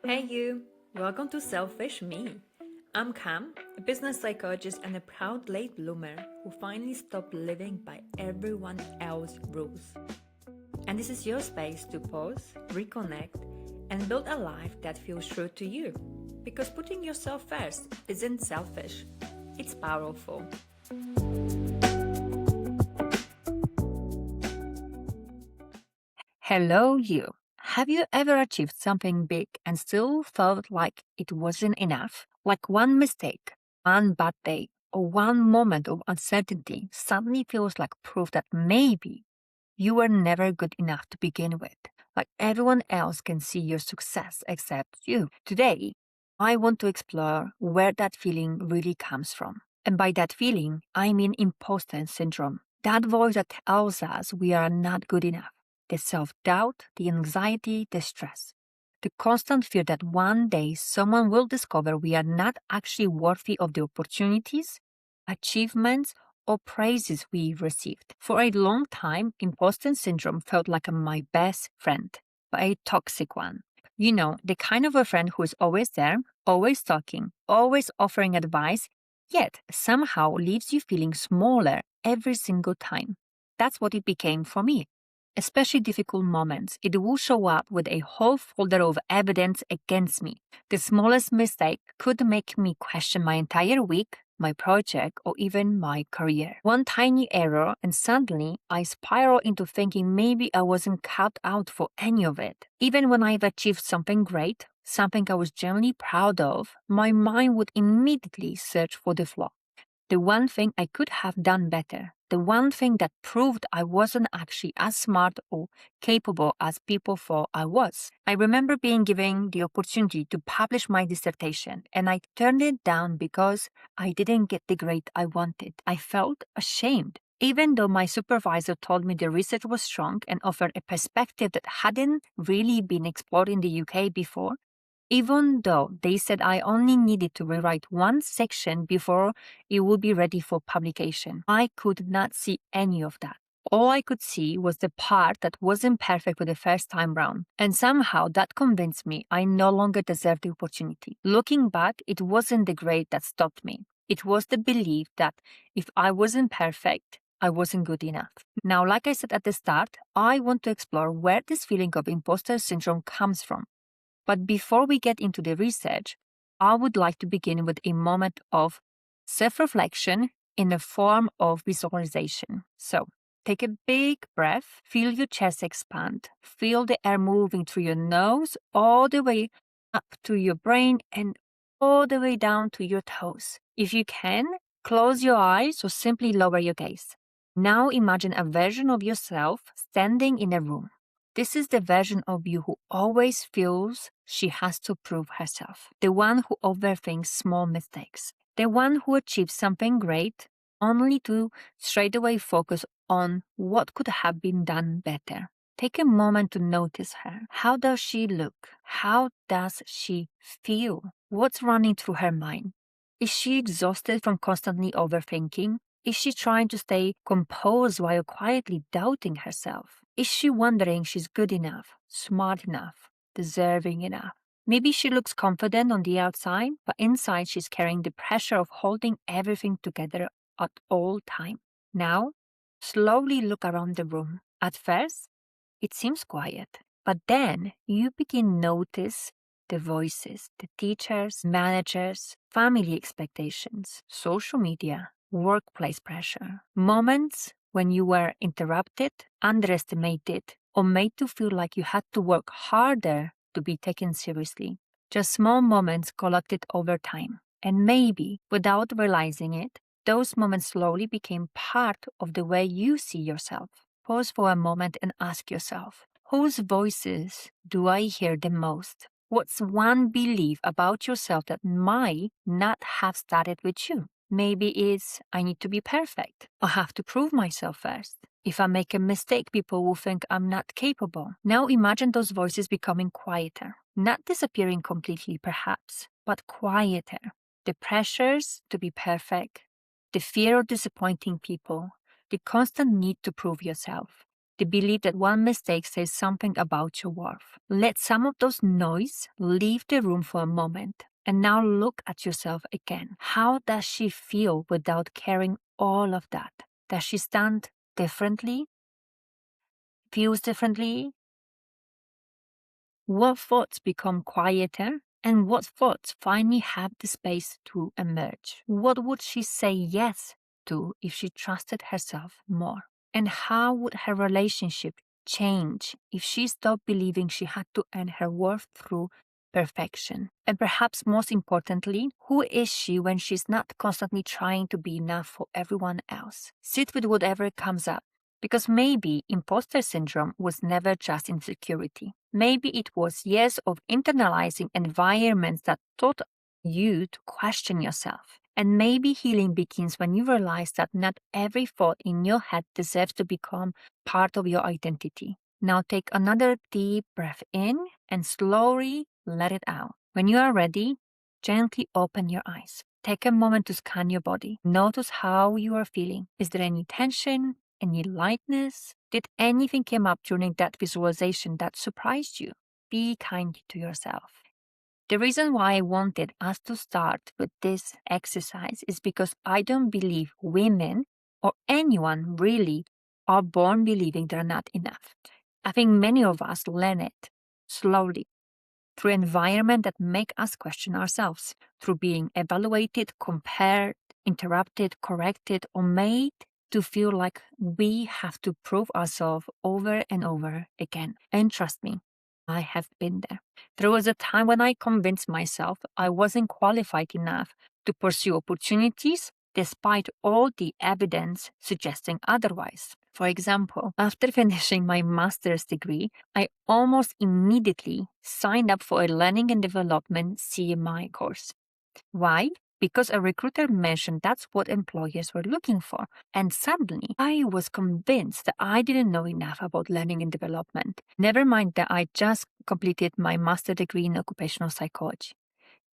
Hey you, welcome to Selfish Me. I'm Cam, a business psychologist and a proud late bloomer who finally stopped living by everyone else's rules. And this is your space to pause, reconnect, and build a life that feels true to you. Because putting yourself first isn't selfish, it's powerful. Hello, you. Have you ever achieved something big and still felt like it wasn't enough? Like one mistake, one bad day, or one moment of uncertainty suddenly feels like proof that maybe you were never good enough to begin with. Like everyone else can see your success except you. Today, I want to explore where that feeling really comes from. And by that feeling, I mean imposter syndrome. That voice that tells us we are not good enough. The self doubt, the anxiety, the stress. The constant fear that one day someone will discover we are not actually worthy of the opportunities, achievements, or praises we received. For a long time, imposter syndrome felt like my best friend, but a toxic one. You know, the kind of a friend who is always there, always talking, always offering advice, yet somehow leaves you feeling smaller every single time. That's what it became for me. Especially difficult moments, it will show up with a whole folder of evidence against me. The smallest mistake could make me question my entire week, my project, or even my career. One tiny error, and suddenly I spiral into thinking maybe I wasn't cut out for any of it. Even when I've achieved something great, something I was genuinely proud of, my mind would immediately search for the flaw. The one thing I could have done better, the one thing that proved I wasn't actually as smart or capable as people thought I was. I remember being given the opportunity to publish my dissertation, and I turned it down because I didn't get the grade I wanted. I felt ashamed. Even though my supervisor told me the research was strong and offered a perspective that hadn't really been explored in the UK before, even though they said I only needed to rewrite one section before it would be ready for publication, I could not see any of that. All I could see was the part that wasn't perfect for the first time round, and somehow that convinced me I no longer deserved the opportunity. Looking back, it wasn't the grade that stopped me. It was the belief that if I wasn't perfect, I wasn't good enough. Now, like I said at the start, I want to explore where this feeling of imposter syndrome comes from. But before we get into the research, I would like to begin with a moment of self reflection in the form of visualization. So, take a big breath, feel your chest expand, feel the air moving through your nose all the way up to your brain and all the way down to your toes. If you can, close your eyes or simply lower your gaze. Now imagine a version of yourself standing in a room. This is the version of you who always feels she has to prove herself, the one who overthinks small mistakes, the one who achieves something great only to straight away focus on what could have been done better. Take a moment to notice her. How does she look? How does she feel? What's running through her mind? Is she exhausted from constantly overthinking? Is she trying to stay composed while quietly doubting herself? Is she wondering she's good enough, smart enough, deserving enough? Maybe she looks confident on the outside, but inside she's carrying the pressure of holding everything together at all times. Now, slowly look around the room. At first, it seems quiet, but then you begin notice the voices, the teachers, managers, family expectations, social media, workplace pressure, moments when you were interrupted, underestimated, or made to feel like you had to work harder to be taken seriously. Just small moments collected over time. And maybe, without realizing it, those moments slowly became part of the way you see yourself. Pause for a moment and ask yourself, whose voices do I hear the most? What's one belief about yourself that might not have started with you? Maybe it's, I need to be perfect. I have to prove myself first. If I make a mistake, people will think I'm not capable. Now imagine those voices becoming quieter. Not disappearing completely, perhaps, but quieter. The pressures to be perfect, the fear of disappointing people, the constant need to prove yourself. the belief that one mistake says something about your worth. Let some of those noise leave the room for a moment. And now look at yourself again. How does she feel without carrying all of that? Does she stand differently? Feels differently? What thoughts become quieter? And what thoughts finally have the space to emerge? What would she say yes to if she trusted herself more? And how would her relationship change if she stopped believing she had to earn her worth through perfection? And perhaps most importantly, who is she when she's not constantly trying to be enough for everyone else? Sit with whatever comes up. Because maybe imposter syndrome was never just insecurity. Maybe it was years of internalizing environments that taught you to question yourself. And maybe healing begins when you realize that not every thought in your head deserves to become part of your identity. Now take another deep breath in and slowly let it out. When you are ready, gently open your eyes. Take a moment to scan your body. Notice how you are feeling. Is there any tension? Any lightness? Did anything come up during that visualization that surprised you? Be kind to yourself. The reason why I wanted us to start with this exercise is because I don't believe women or anyone really are born believing they're not enough. I think many of us learn it slowly through environment that make us question ourselves, through being evaluated, compared, interrupted, corrected, or made to feel like we have to prove ourselves over and over again. And trust me, I have been there. There was a time when I convinced myself I wasn't qualified enough to pursue opportunities despite all the evidence suggesting otherwise. For example, after finishing my master's degree, I almost immediately signed up for a learning and development CMI course. Why? Because a recruiter mentioned that's what employers were looking for. And suddenly, I was convinced that I didn't know enough about learning and development. Never mind that I just completed my master's degree in occupational psychology.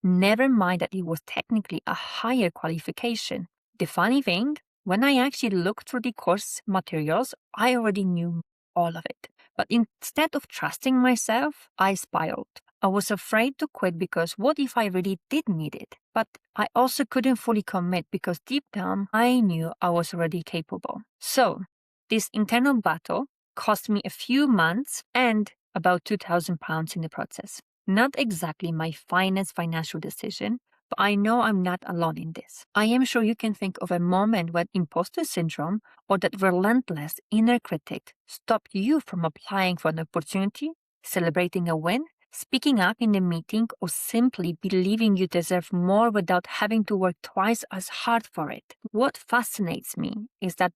Never mind that it was technically a higher qualification. The funny thing, when I actually looked through the course materials, I already knew all of it. But instead of trusting myself, I spiraled. I was afraid to quit because what if I really did need it? But I also couldn't fully commit because deep down, I knew I was already capable. So, this internal battle cost me a few months and about £2,000 in the process. Not exactly my finest financial decision, but I know I'm not alone in this. I am sure you can think of a moment when imposter syndrome or that relentless inner critic stopped you from applying for an opportunity, celebrating a win, speaking up in a meeting, or simply believing you deserve more without having to work twice as hard for it. What fascinates me is that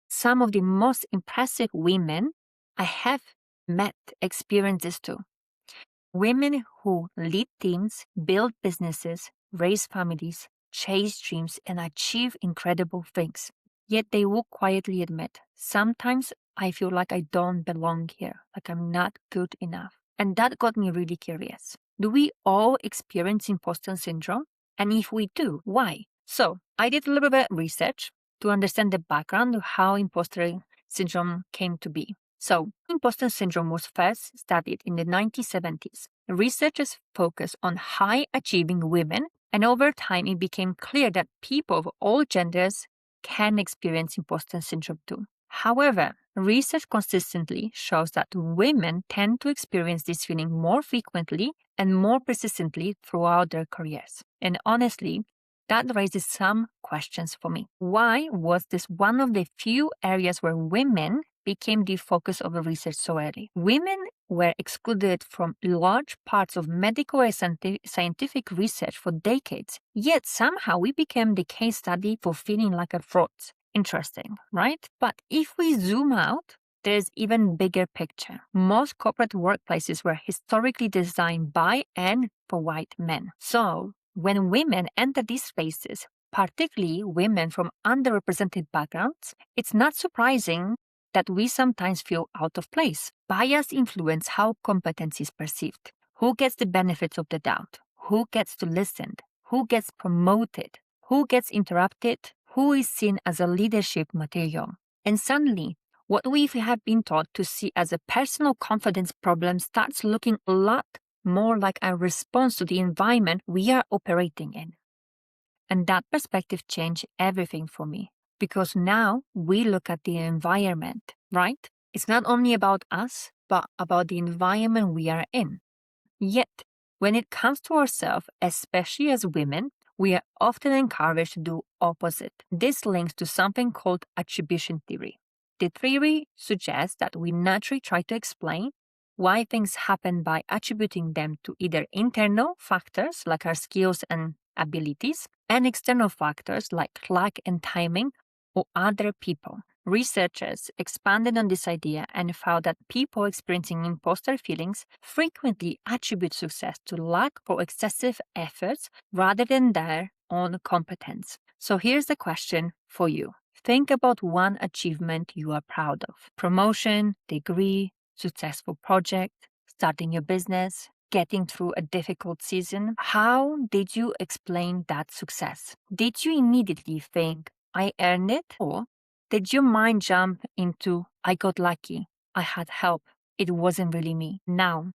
some of the most impressive women I have met experience this too. Women who lead teams, build businesses, raise families, chase dreams, and achieve incredible things. Yet they will quietly admit, sometimes I feel like I don't belong here, like I'm not good enough. And that got me really curious. Do we all experience imposter syndrome? And if we do, why? So I did a little bit of research to understand the background of how imposter syndrome came to be. So, imposter syndrome was first studied in the 1970s. Researchers focused on high-achieving women, and over time it became clear that people of all genders can experience imposter syndrome too. However, research consistently shows that women tend to experience this feeling more frequently and more persistently throughout their careers. And honestly, that raises some questions for me. Why was this one of the few areas where women became the focus of the research so early? Women were excluded from large parts of medical and scientific research for decades, yet somehow we became the case study for feeling like a fraud. Interesting, right? But if we zoom out, there's even bigger picture. Most corporate workplaces were historically designed by and for white men. So, when women enter these spaces, particularly women from underrepresented backgrounds, it's not surprising that we sometimes feel out of place. Bias influence how competence is perceived. Who gets the benefits of the doubt? Who gets to listen? Who gets promoted? Who gets interrupted? Who is seen as a leadership material? And suddenly, What we have been taught to see as a personal confidence problem starts looking a lot more like a response to the environment we are operating in. And that perspective changed everything for me because now we look at the environment, right? It's not only about us, but about the environment we are in. Yet, when it comes to ourselves, especially as women, we are often encouraged to do opposite. This links to something called attribution theory. The theory suggests that we naturally try to explain why things happen by attributing them to either internal factors like our skills and abilities and external factors like luck and timing or other people. Researchers expanded on this idea and found that people experiencing imposter feelings frequently attribute success to luck or excessive efforts rather than their own competence. So here's the question for you. Think about one achievement you are proud of. Promotion, degree, successful project, starting your business, getting through a difficult season. How did you explain that success? Did you immediately think, I earned it? Or did your mind jump into, I got lucky, I had help, it wasn't really me? Now,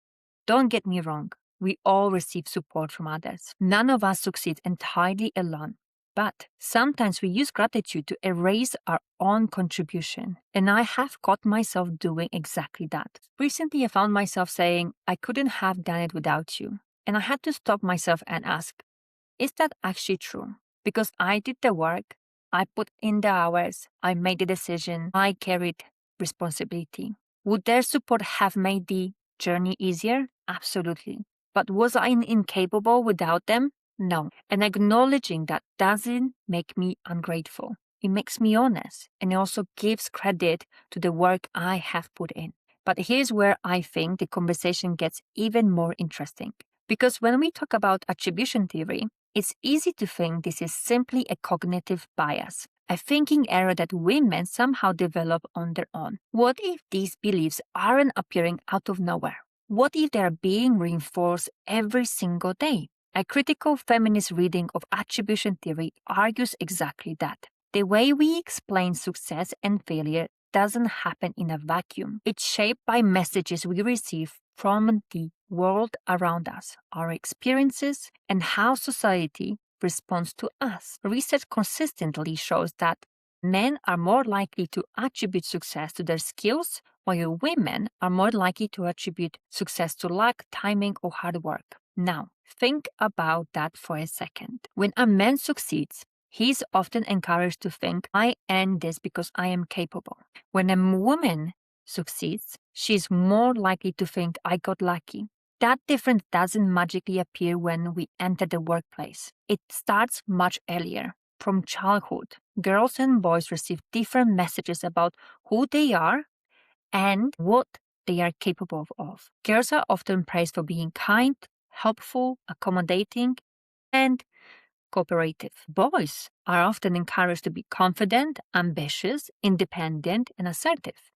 don't get me wrong, we all receive support from others. None of us succeed entirely alone. But sometimes we use gratitude to erase our own contribution. And I have caught myself doing exactly that. Recently, I found myself saying, I couldn't have done it without you. And I had to stop myself and ask, is that actually true? Because I did the work, I put in the hours, I made the decision, I carried responsibility. Would their support have made the journey easier? Absolutely. But was I incapable without them? No. And acknowledging that doesn't make me ungrateful. It makes me honest and it also gives credit to the work I have put in. But here's where I think the conversation gets even more interesting. Because when we talk about attribution theory, it's easy to think this is simply a cognitive bias, a thinking error that women somehow develop on their own. What if these beliefs aren't appearing out of nowhere? What if they're being reinforced every single day? A critical feminist reading of attribution theory argues exactly that. The way we explain success and failure doesn't happen in a vacuum. It's shaped by messages we receive from the world around us, our experiences, and how society responds to us. Research consistently shows that men are more likely to attribute success to their skills, while women are more likely to attribute success to luck, timing, or hard work. Now, think about that for a second. When a man succeeds, he's often encouraged to think, I earned this because I am capable. When a woman succeeds, she's more likely to think, I got lucky. That difference doesn't magically appear when we enter the workplace. It starts much earlier. From childhood, girls and boys receive different messages about who they are and what they are capable of. Girls are often praised for being kind, helpful, accommodating, and cooperative. Boys are often encouraged to be confident, ambitious, independent, and assertive.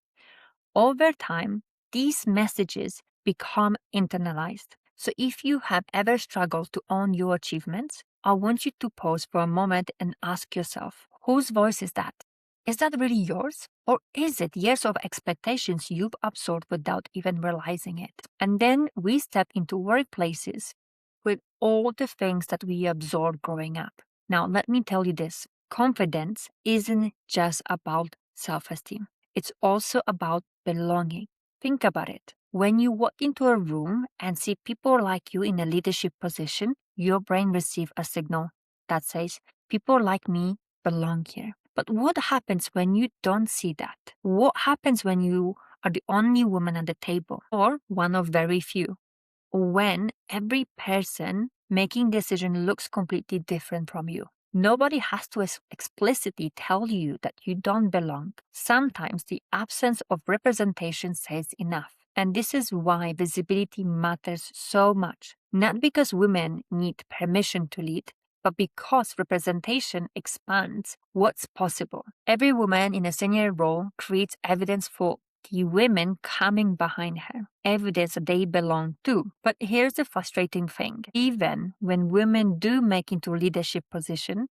Over time, these messages become internalized. So if you have ever struggled to own your achievements, I want you to pause for a moment and ask yourself, whose voice is that? Is that really yours? Or is it years of expectations you've absorbed without even realizing it? And then we step into workplaces with all the things that we absorbed growing up. Now, let me tell you this. Confidence isn't just about self-esteem. It's also about belonging. Think about it. When you walk into a room and see people like you in a leadership position, your brain receives a signal that says, people like me belong here. But what happens when you don't see that? What happens when you are the only woman at the table or one of very few? When every person making decision looks completely different from you? Nobody has to explicitly tell you that you don't belong. Sometimes the absence of representation says enough. And this is why visibility matters so much. Not because women need permission to lead, but because representation expands what's possible. Every woman in a senior role creates evidence for the women coming behind her, evidence that they belong to. But here's the frustrating thing. Even when women do make into leadership position,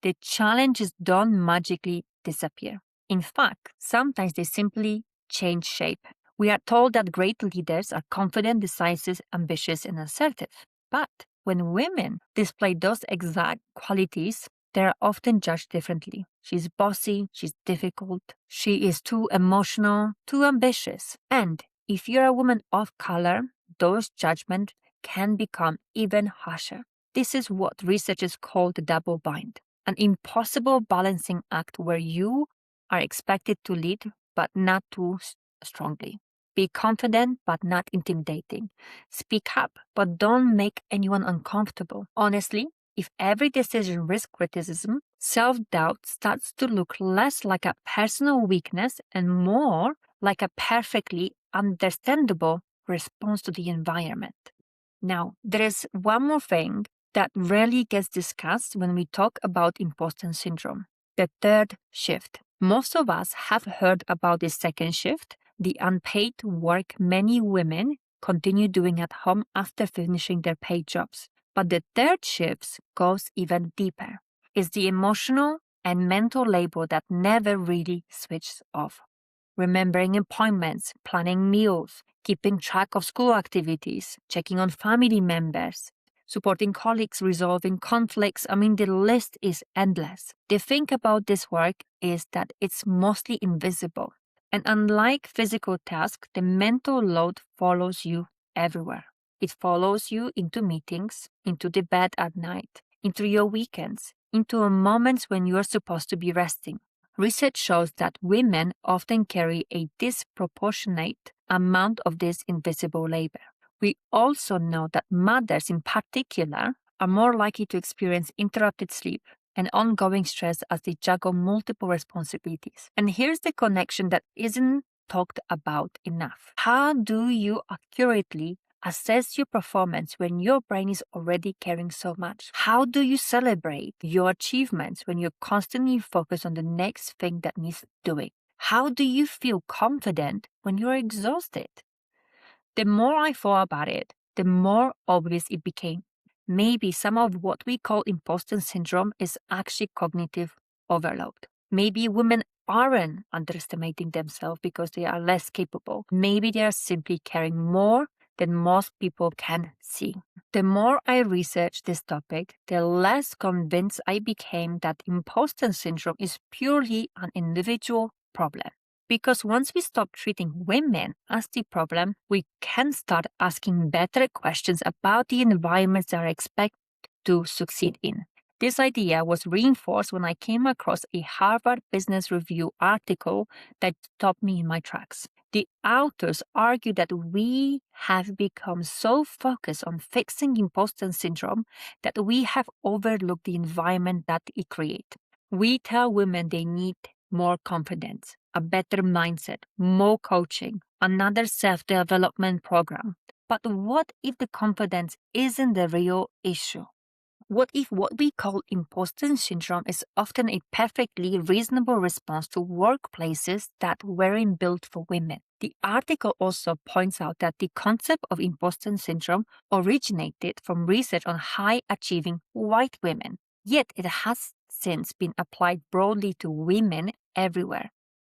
the challenges don't magically disappear. In fact, sometimes they simply change shape. We are told that great leaders are confident, decisive, ambitious, and assertive. But when women display those exact qualities, they are often judged differently. She's bossy, she's difficult, she is too emotional, too ambitious. And if you're a woman of color, those judgments can become even harsher. This is what researchers call the double bind, an impossible balancing act where you are expected to lead but not too strongly. Be confident but not intimidating. Speak up but don't make anyone uncomfortable. Honestly, if every decision risks criticism, self doubt starts to look less like a personal weakness and more like a perfectly understandable response to the environment. Now, there is one more thing that rarely gets discussed when we talk about imposter syndrome: the third shift. Most of us have heard about the second shift, the unpaid work many women continue doing at home after finishing their paid jobs. But the third shift goes even deeper. It's the emotional and mental labor that never really switches off. Remembering appointments, planning meals, keeping track of school activities, checking on family members, supporting colleagues, resolving conflicts. I mean, the list is endless. The thing about this work is that it's mostly invisible. And unlike physical tasks, the mental load follows you everywhere. It follows you into meetings, into the bed at night, into your weekends, into moments when you are supposed to be resting. Research shows that women often carry a disproportionate amount of this invisible labor. We also know that mothers in particular are more likely to experience interrupted sleep and ongoing stress as they juggle multiple responsibilities. And here's the connection that isn't talked about enough. How do you accurately assess your performance when your brain is already carrying so much? How do you celebrate your achievements when you're constantly focused on the next thing that needs doing? How do you feel confident when you're exhausted? The more I thought about it, the more obvious it became. Maybe some of what we call imposter syndrome is actually cognitive overload. Maybe women aren't underestimating themselves because they are less capable. Maybe they are simply carrying more than most people can see. The more I researched this topic, the less convinced I became that imposter syndrome is purely an individual problem. Because once we stop treating women as the problem, we can start asking better questions about the environments they are expected to succeed in. This idea was reinforced when I came across a Harvard Business Review article that stopped me in my tracks. The authors argue that we have become so focused on fixing imposter syndrome that we have overlooked the environment that it creates. We tell women they need more confidence, a better mindset, more coaching, another self-development program. But what if the confidence isn't the real issue? What if what we call imposter syndrome is often a perfectly reasonable response to workplaces that weren't built for women? The article also points out that the concept of imposter syndrome originated from research on high-achieving white women, yet it has since been applied broadly to women everywhere,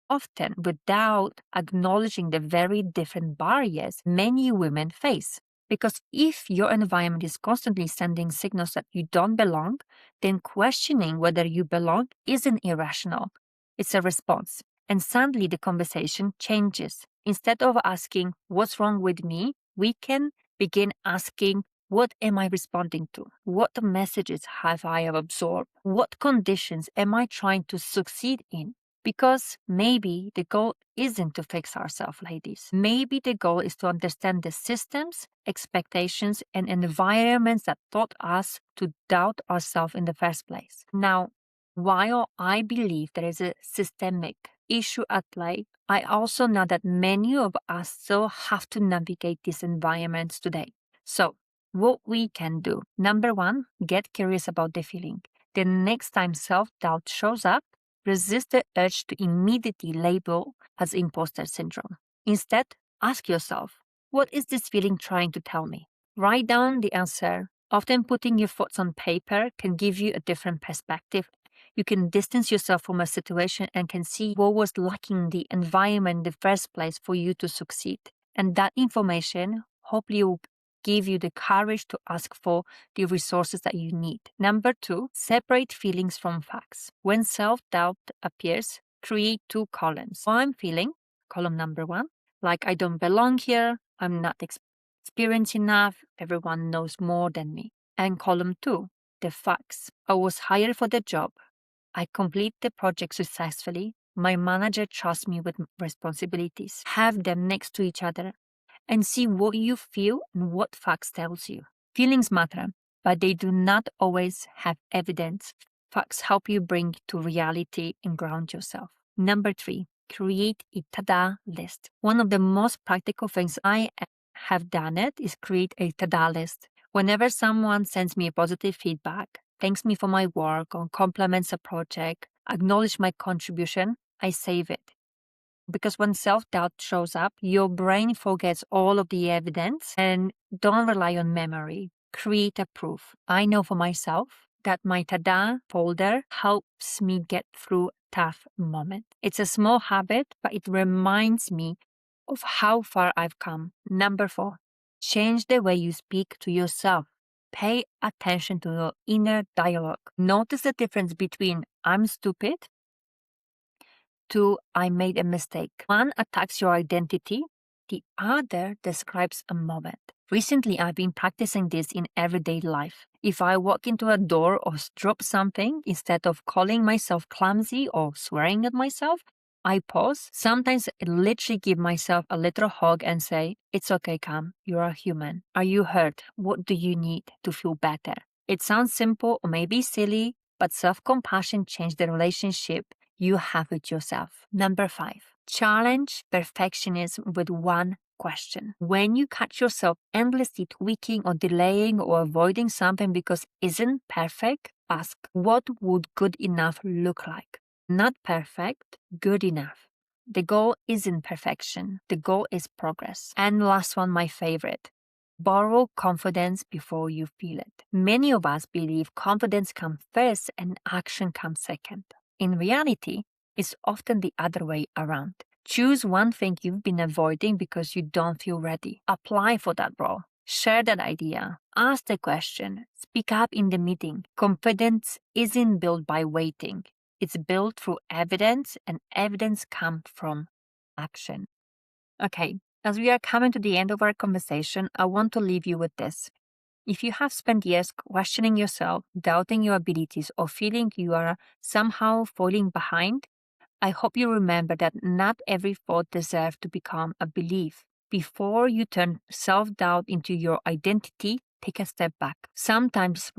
often without acknowledging the very different barriers many women face. Because if your environment is constantly sending signals that you don't belong, then questioning whether you belong isn't irrational. It's a response. And suddenly the conversation changes. Instead of asking, what's wrong with me? We can begin asking, what am I responding to? What messages have I absorbed? What conditions am I trying to succeed in? Because maybe the goal isn't to fix ourselves, ladies. Maybe the goal is to understand the systems, expectations, and environments that taught us to doubt ourselves in the first place. Now, while I believe there is a systemic issue at play, I also know that many of us still have to navigate these environments today. So, what we can do: number one, get curious about the feeling. The next time self-doubt shows up, resist the urge to immediately label as imposter syndrome. Instead, ask yourself, what is this feeling trying to tell me? Write down the answer. Often putting your thoughts on paper can give you a different perspective You can distance yourself from a situation and can see what was lacking in the environment in the first place for you to succeed. And that information hopefully will give you the courage to ask for the resources that you need. Number 2, separate feelings from facts. When self-doubt appears, create 2 columns. How I'm feeling, column number 1, like I don't belong here, I'm not experienced enough, everyone knows more than me. And column 2, the facts. I was hired for the job. I complete the project successfully. My manager trusts me with responsibilities. Have them next to each other and see what you feel and what facts tells you. Feelings matter, but they do not always have evidence. Facts help you bring to reality and ground yourself. Number 3, create a tada list. One of the most practical things I have done is create a tada list. Whenever someone sends me a positive feedback, thanks me for my work or compliments a project, acknowledge my contribution, I save it. Because when self-doubt shows up, your brain forgets all of the evidence and don't rely on memory. Create a proof. I know for myself that my tada folder helps me get through tough moments. It's a small habit, but it reminds me of how far I've come. Number 4, change the way you speak to yourself. Pay attention to your inner dialogue. Notice the difference between I'm stupid to I made a mistake. One attacks your identity, the other describes a moment. Recently, I've been practicing this in everyday life. If I walk into a door or drop something, instead of calling myself clumsy or swearing at myself, I pause. Sometimes I literally give myself a little hug and say, it's okay, Cam, you're a human. Are you hurt? What do you need to feel better? It sounds simple or maybe silly, but self-compassion changes the relationship you have with yourself. Number 5, challenge perfectionism with one question. When you catch yourself endlessly tweaking or delaying or avoiding something because it isn't perfect, ask, what would good enough look like? Not perfect, good enough. The goal isn't perfection. The goal is progress. And last one, my favorite. Borrow confidence before you feel it. Many of us believe confidence comes first and action comes second. In reality, it's often the other way around. Choose one thing you've been avoiding because you don't feel ready. Apply for that role. Share that idea. Ask the question. Speak up in the meeting. Confidence isn't built by waiting. It's built through evidence, and evidence comes from action. Okay, as we are coming to the end of our conversation, I want to leave you with this. If you have spent years questioning yourself, doubting your abilities, or feeling you are somehow falling behind, I hope you remember that not every thought deserves to become a belief. Before you turn self-doubt into your identity, take a step back. Sometimes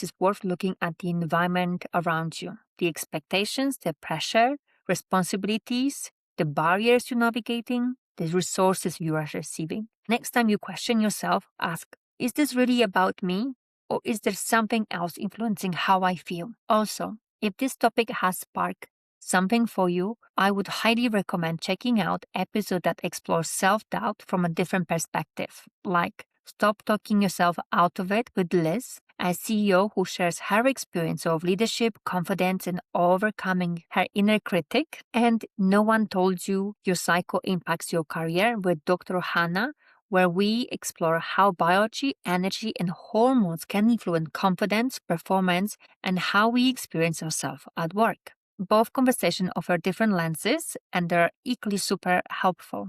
it's worth looking at the environment around you, the expectations, the pressure, responsibilities, the barriers you're navigating, the resources you are receiving. Next time you question yourself, ask, is this really about me? Or is there something else influencing how I feel? Also, if this topic has sparked something for you, I would highly recommend checking out episodes that explore self-doubt from a different perspective, like Stop Talking Yourself Out of It with Liz, a CEO who shares her experience of leadership, confidence, and overcoming her inner critic, and No One Told You Your Cycle Impacts Your Career with Dr. Hannah, where we explore how biology, energy, and hormones can influence confidence, performance, and how we experience ourselves at work. Both conversations offer different lenses, and they're equally super helpful.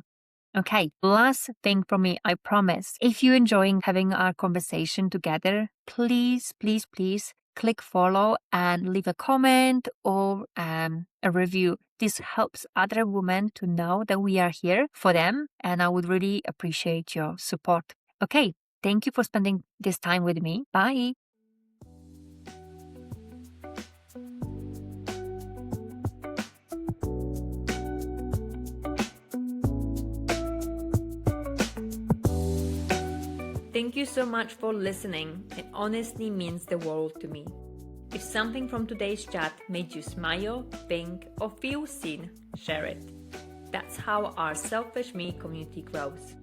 Okay, last thing from me, I promise. If you're enjoying having our conversation together, please click follow and leave a comment or a review. This helps other women to know that we are here for them, and I would really appreciate your support. Okay, thank you for spending this time with me. Bye. Thank you so much for listening. It honestly means the world to me. If something from today's chat made you smile, think, or feel seen, share it. That's how our Selfish Me community grows.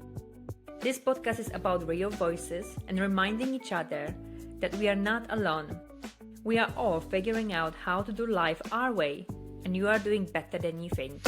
This podcast is about real voices and reminding each other that we are not alone. We are all figuring out how to do life our way, and you are doing better than you think.